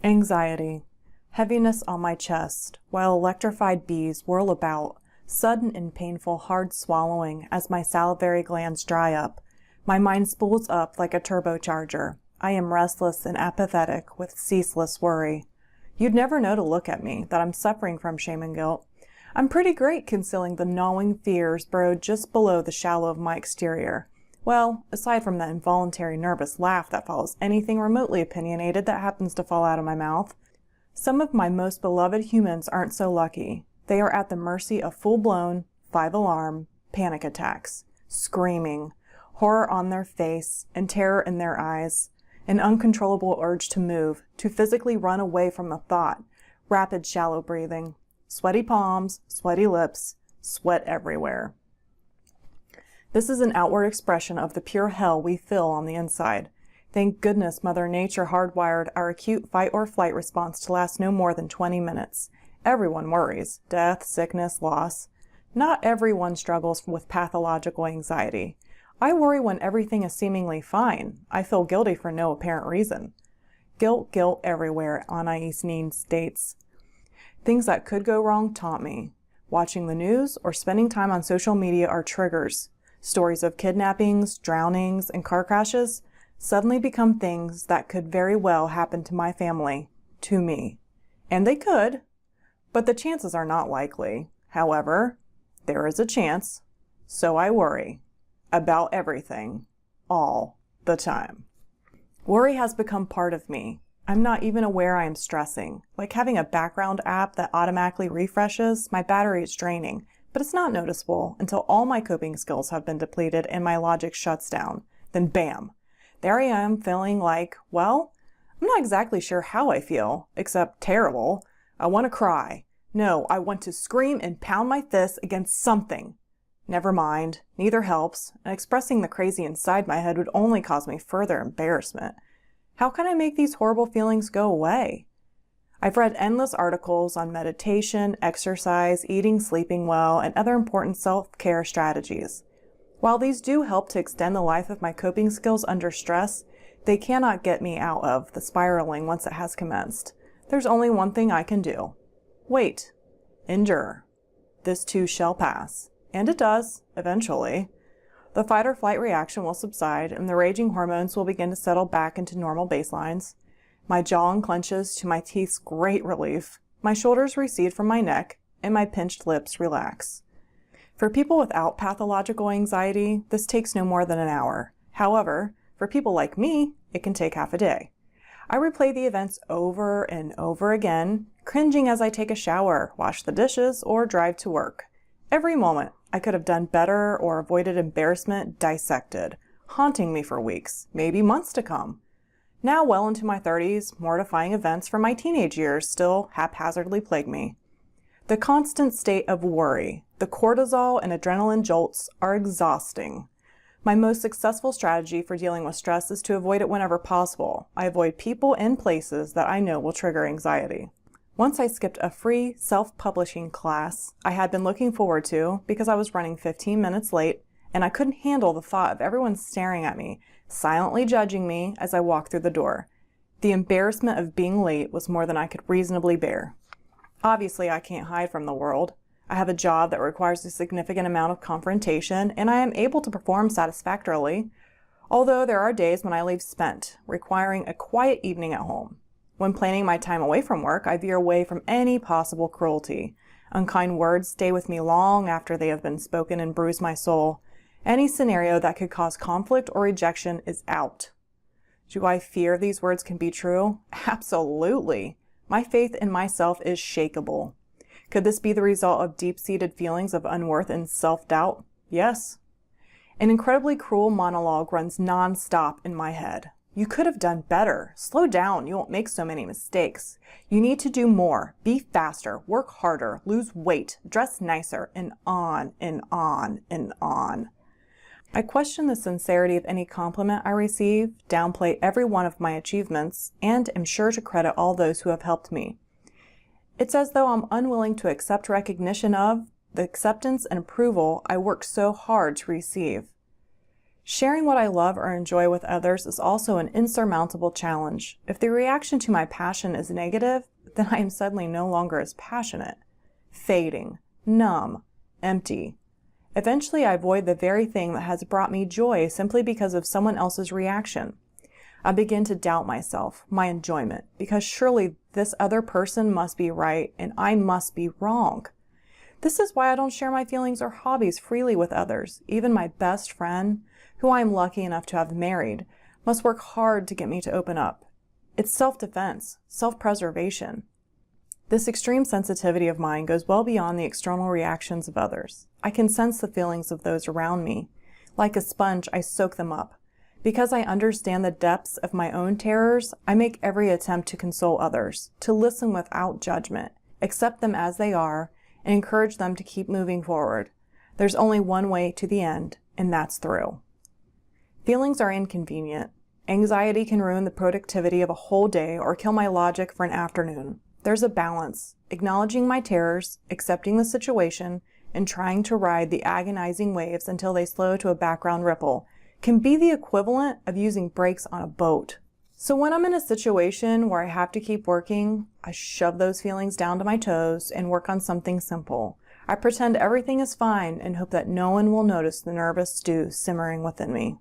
Anxiety. Heaviness on my chest, while electrified bees whirl about, sudden and painful hard swallowing as my salivary glands dry up. My mind spools up like a turbocharger. I am restless and apathetic with ceaseless worry. You'd never know to look at me that I'm suffering from shame and guilt. I'm pretty great concealing the gnawing fears burrowed just below the shallow of my exterior. Well, aside from that involuntary nervous laugh that follows anything remotely opinionated that happens to fall out of my mouth. Some of my most beloved humans aren't so lucky. They are at the mercy of full-blown, five-alarm panic attacks, screaming, horror on their face and terror in their eyes, an uncontrollable urge to move, to physically run away from the thought, rapid shallow breathing, sweaty palms, sweaty lips, sweat everywhere. This is an outward expression of the pure hell we feel on the inside. Thank goodness Mother Nature hardwired our acute fight or flight response to last no more than 20 minutes. Everyone worries. Death, sickness, loss. Not everyone struggles with pathological anxiety. I worry when everything is seemingly fine. I feel guilty for no apparent reason. Guilt everywhere, Anais Nin states. Things that could go wrong taunt me. Watching the news or spending time on social media are triggers. Stories of kidnappings, drownings, and car crashes suddenly become things that could very well happen to my family, to me. And they could, but the chances are not likely. However, there is a chance, so I worry about everything, all the time. Worry has become part of me. I'm not even aware I am stressing. Like having a background app that automatically refreshes, my battery is draining. But it's not noticeable until all my coping skills have been depleted and my logic shuts down. Then bam, there I am feeling like, well, I'm not exactly sure how I feel, except terrible. I want to cry. No, I want to scream and pound my fists against something. Never mind, neither helps, and expressing the crazy inside my head would only cause me further embarrassment. How can I make these horrible feelings go away? I've read endless articles on meditation, exercise, eating, sleeping well, and other important self-care strategies. While these do help to extend the life of my coping skills under stress, they cannot get me out of the spiraling once it has commenced. There's only one thing I can do. Wait. Endure. This too shall pass. And it does, eventually. The fight or flight reaction will subside, and the raging hormones will begin to settle back into normal baselines. My jaw unclenches to my teeth's great relief, my shoulders recede from my neck, and my pinched lips relax. For people without pathological anxiety, this takes no more than an hour. However, for people like me, it can take half a day. I replay the events over and over again, cringing as I take a shower, wash the dishes, or drive to work. Every moment I could have done better or avoided embarrassment dissected, haunting me for weeks, maybe months to come. Now well into my 30s, mortifying events from my teenage years still haphazardly plague me. The constant state of worry, the cortisol and adrenaline jolts are exhausting. My most successful strategy for dealing with stress is to avoid it whenever possible. I avoid people and places that I know will trigger anxiety. Once I skipped a free self-publishing class I had been looking forward to because I was running 15 minutes late, and I couldn't handle the thought of everyone staring at me, silently judging me as I walked through the door. The embarrassment of being late was more than I could reasonably bear. Obviously, I can't hide from the world. I have a job that requires a significant amount of confrontation, and I am able to perform satisfactorily, although there are days when I leave spent, requiring a quiet evening at home. When planning my time away from work, I veer away from any possible cruelty. Unkind words stay with me long after they have been spoken and bruise my soul. Any scenario that could cause conflict or rejection is out. Do I fear these words can be true? Absolutely. My faith in myself is shakeable. Could this be the result of deep-seated feelings of unworth and self-doubt? Yes. An incredibly cruel monologue runs non-stop in my head. You could have done better. Slow down. You won't make so many mistakes. You need to do more. Be faster. Work harder. Lose weight. Dress nicer. And on and on and on. I question the sincerity of any compliment I receive, downplay every one of my achievements, and am sure to credit all those who have helped me. It's as though I'm unwilling to accept recognition of the acceptance and approval I worked so hard to receive. Sharing what I love or enjoy with others is also an insurmountable challenge. If the reaction to my passion is negative, then I am suddenly no longer as passionate. Fading, numb, empty. Eventually, I avoid the very thing that has brought me joy simply because of someone else's reaction. I begin to doubt myself, my enjoyment, because surely this other person must be right and I must be wrong. This is why I don't share my feelings or hobbies freely with others. Even my best friend, who I am lucky enough to have married, must work hard to get me to open up. It's self-defense, self-preservation. This extreme sensitivity of mine goes well beyond the external reactions of others. I can sense the feelings of those around me. Like a sponge, I soak them up. Because I understand the depths of my own terrors, I make every attempt to console others, to listen without judgment, accept them as they are, and encourage them to keep moving forward. There's only one way to the end, and that's through. Feelings are inconvenient. Anxiety can ruin the productivity of a whole day or kill my logic for an afternoon. There's a balance, acknowledging my terrors, accepting the situation, and trying to ride the agonizing waves until they slow to a background ripple can be the equivalent of using brakes on a boat. So when I'm in a situation where I have to keep working, I shove those feelings down to my toes and work on something simple. I pretend everything is fine and hope that no one will notice the nervous stew simmering within me.